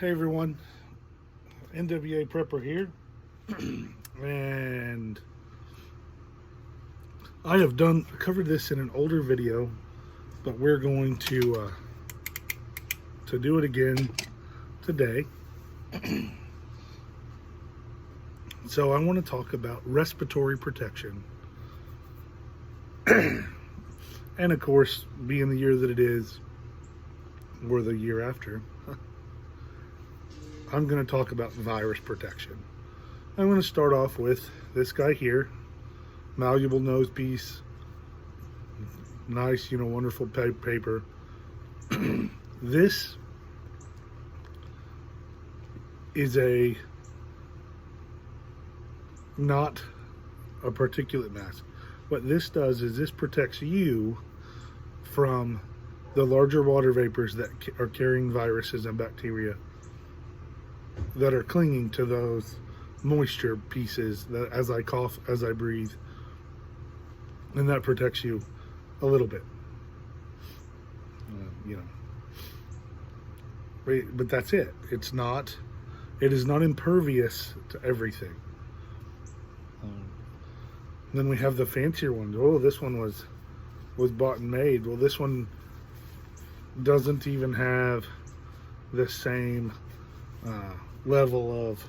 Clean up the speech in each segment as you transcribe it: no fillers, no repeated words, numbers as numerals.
Hey everyone, NWA Prepper here, and I have covered this in an older video, but we're going to do it again today. So I want to talk about respiratory protection, and of course, being the year that it is, or the year after, I'm going to talk about virus protection. I'm going to start off with this guy here, Malleable nose piece, nice, wonderful paper. This is not a particulate mask. What this does is this protects you from the larger water vapors that are carrying viruses and bacteria that are clinging to those moisture pieces that as I cough, as I breathe, and that protects you a little bit, but that's it. It is not impervious to everything. Then we have the fancier ones. Oh, this one was bought and made. Well, this one doesn't even have the same level of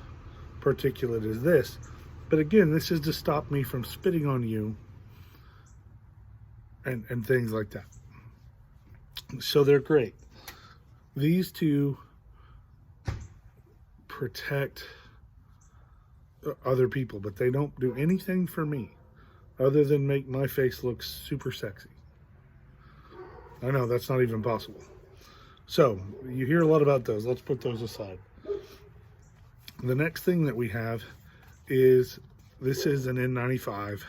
particulate as this. But again, this is to stop me from spitting on you and things like that. So they're great. These two protect other people, but they don't do anything for me other than make my face look super sexy. I know that's not even possible. So you hear a lot about those. Let's put those aside. The next thing that we have is, this is an N95,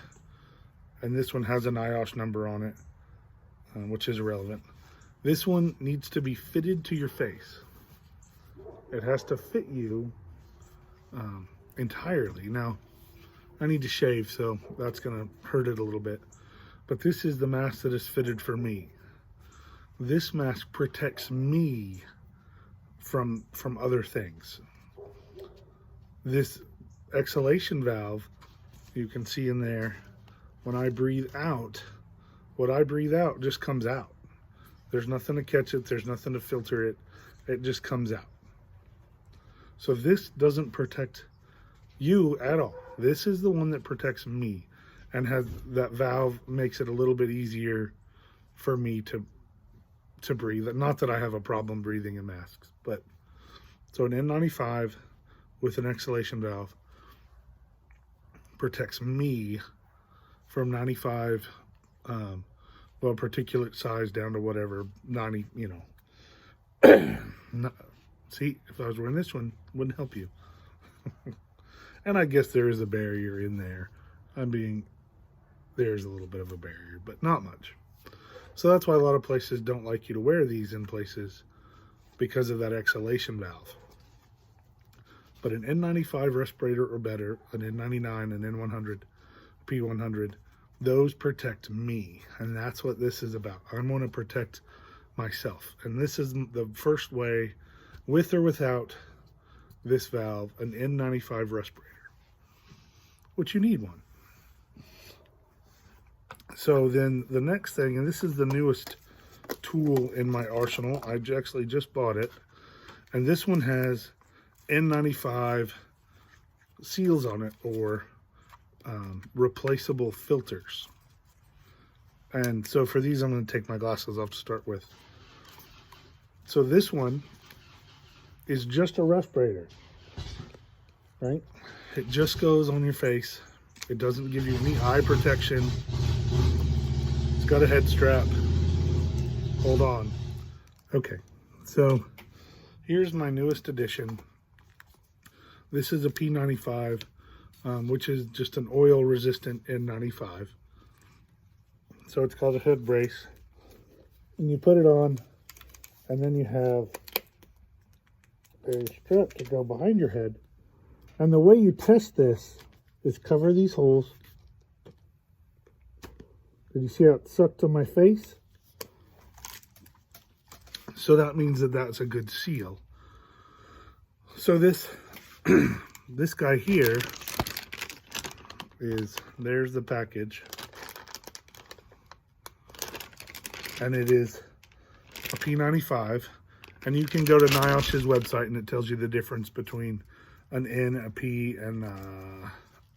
and this one has an IOS number on it, which is irrelevant. This one needs to be fitted to your face. It has to fit you entirely. Now, I need to shave, so that's going to hurt it a little bit. But this is the mask that is fitted for me. This mask protects me from other things. This exhalation valve, you can see in there, when I breathe out, what I breathe out just comes out. There's nothing to catch it. There's nothing to filter it. It just comes out. So this doesn't protect you at all. This is the one that protects me, and has that valve, makes it a little bit easier for me to breathe. Not that I have a problem breathing in masks, but so an N95 with an exhalation valve protects me from 95 particulate size down to whatever 90, see, if I was wearing this one, wouldn't help you. And I guess there is a barrier in there. There's a little bit of a barrier, but not much. So that's why a lot of places don't like you to wear these in places, because of that exhalation valve. But an N95 respirator or better, an N99, an N100, P100, those protect me. And that's what this is about. I want to protect myself. And this is the first way, with or without this valve, an N95 respirator, which you need one. So then the next thing, and this is the newest tool in my arsenal. I actually just bought it. And this one has N95 seals on it, or replaceable filters. And so for these, I'm going to take my glasses off to start with. So this one is just a respirator, right? It just goes on your face. It doesn't give you any eye protection. It's got a head strap. Hold on. Okay, so here's my newest addition. This is a P95, which is just an oil resistant N95. So it's called a head brace. And you put it on, and then you have a strap to go behind your head. And the way you test this is cover these holes. Did you see how it sucked on my face? So that means that that's a good seal. So this this guy here there's the package, and it is a P95, and you can go to NIOSH's website and it tells you the difference between an N, a P, and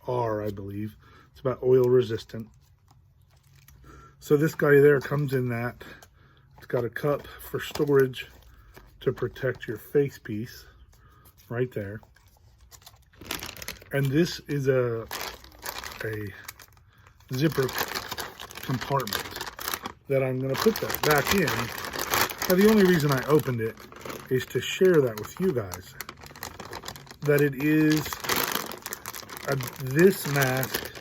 R, I believe. It's about oil resistant. So this guy there comes in that. It's got a cup for storage to protect your face piece right there. And this is a zipper compartment that I'm going to put that back in. Now, the only reason I opened it is to share that with you guys, that it is this mask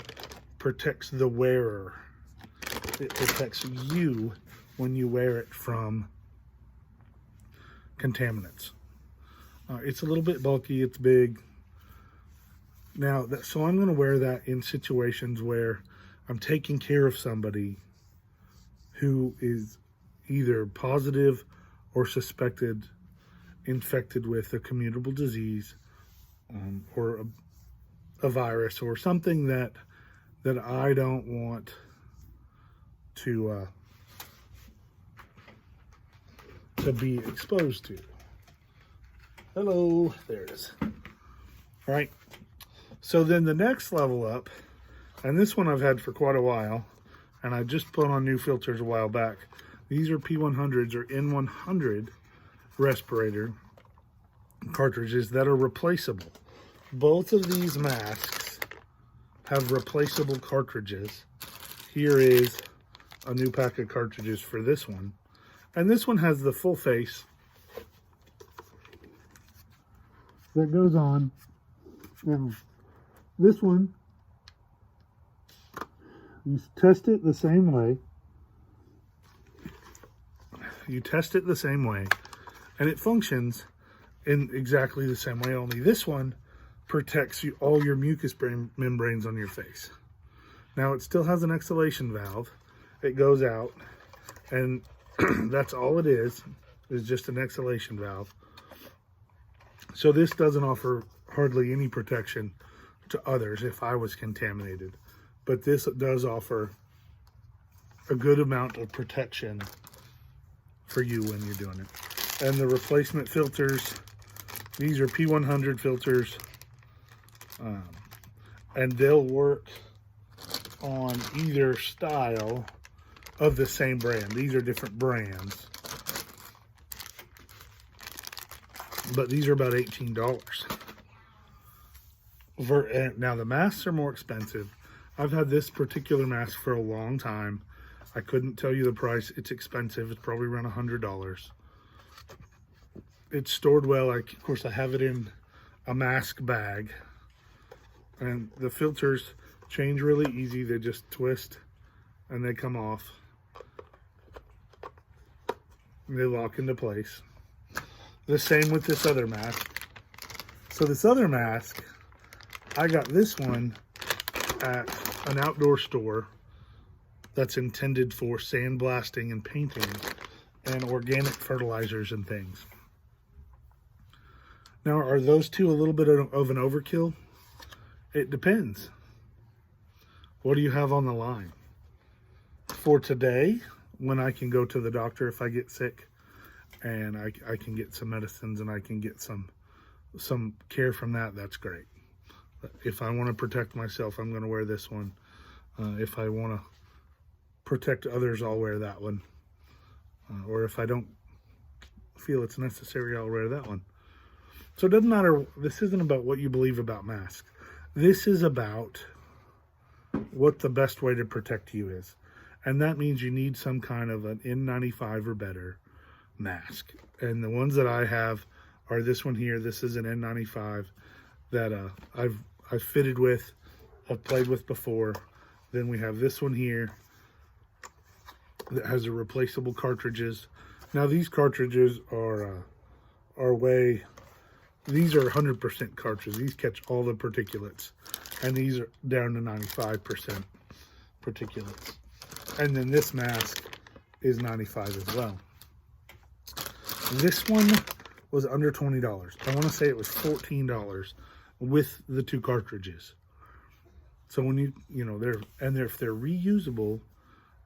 protects the wearer. It protects you when you wear it from contaminants. It's a little bit bulky, it's big. Now, so I'm going to wear that in situations where I'm taking care of somebody who is either positive or suspected infected with a communicable disease, or a virus or something that I don't want to be exposed to. Hello, there it is. All right. So then the next level up, and this one I've had for quite a while, and I just put on new filters a while back. These are P100s or N100 respirator cartridges that are replaceable. Both of these masks have replaceable cartridges. Here is a new pack of cartridges for this one. And this one has the full face that goes on. Now, this one, you test it the same way. You test it the same way, and it functions in exactly the same way, only this one protects all your mucous membranes on your face. Now, it still has an exhalation valve. It goes out, and that's all it is just an exhalation valve. So this doesn't offer hardly any protection to others if I was contaminated, but this does offer a good amount of protection for you when you're doing it. And the replacement filters, these are P100 filters, and they'll work on either style of the same brand. These are different brands, but these are about $18. Now the masks are more expensive. I've had this particular mask for a long time. I couldn't tell you the price. It's expensive. It's probably around $100. It's stored well. Of course, I have it in a mask bag, and the filters change really easy. They just twist and they come off. They lock into place. The same with this other mask. So this other mask, I got this one at an outdoor store that's intended for sandblasting and painting and organic fertilizers and things. Now, are those two a little bit of an overkill? It depends. What do you have on the line? For today, when I can go to the doctor if I get sick, and I can get some medicines and I can get some care from that, that's great. If I want to protect myself, I'm going to wear this one. If I want to protect others, I'll wear that one. Or if I don't feel it's necessary, I'll wear that one. So it doesn't matter. This isn't about what you believe about masks. This is about what the best way to protect you is. And that means you need some kind of an N95 or better mask. And the ones that I have are this one here. This is an N95 that I've fitted with, I've played with before. Then we have this one here that has a replaceable cartridges. Now these cartridges are these are 100% cartridges. These catch all the particulates, and these are down to 95% particulates. And then this mask is 95 as well. This one was under $20. I want to say it was $14 with the 2 cartridges. So when if they're reusable,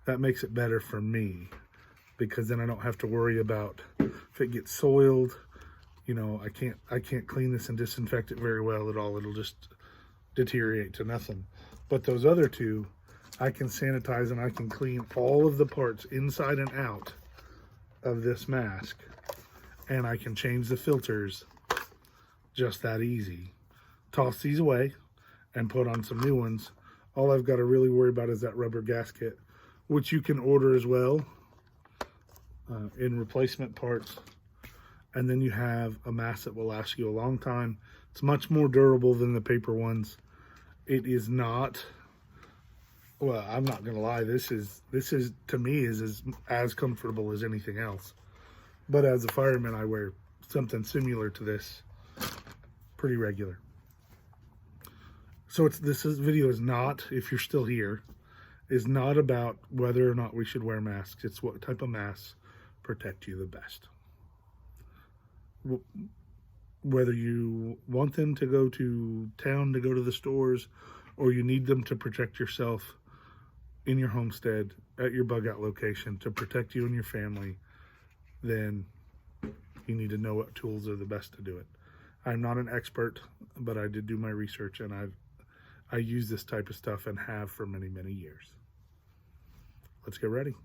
that makes it better for me, because then I don't have to worry about if it gets soiled. I can't clean this and disinfect it very well at all. It'll just deteriorate to nothing. But those other 2, I can sanitize and I can clean all of the parts inside and out of this mask, and I can change the filters just that easy. Toss these away and put on some new ones. All I've got to really worry about is that rubber gasket, which you can order as well in replacement parts. And then you have a mask that will last you a long time. It's much more durable than the paper ones. It is not, well, I'm not gonna lie, this is to me is as comfortable as anything else. But as a fireman, I wear something similar to this pretty regular. So this video is not, if you're still here, is not about whether or not we should wear masks. It's what type of masks protect you the best. Whether you want them to go to town, to go to the stores, or you need them to protect yourself in your homestead, at your bug out location, to protect you and your family, then you need to know what tools are the best to do it. I'm not an expert, but I did do my research, and I use this type of stuff and have for many, many years. Let's get ready.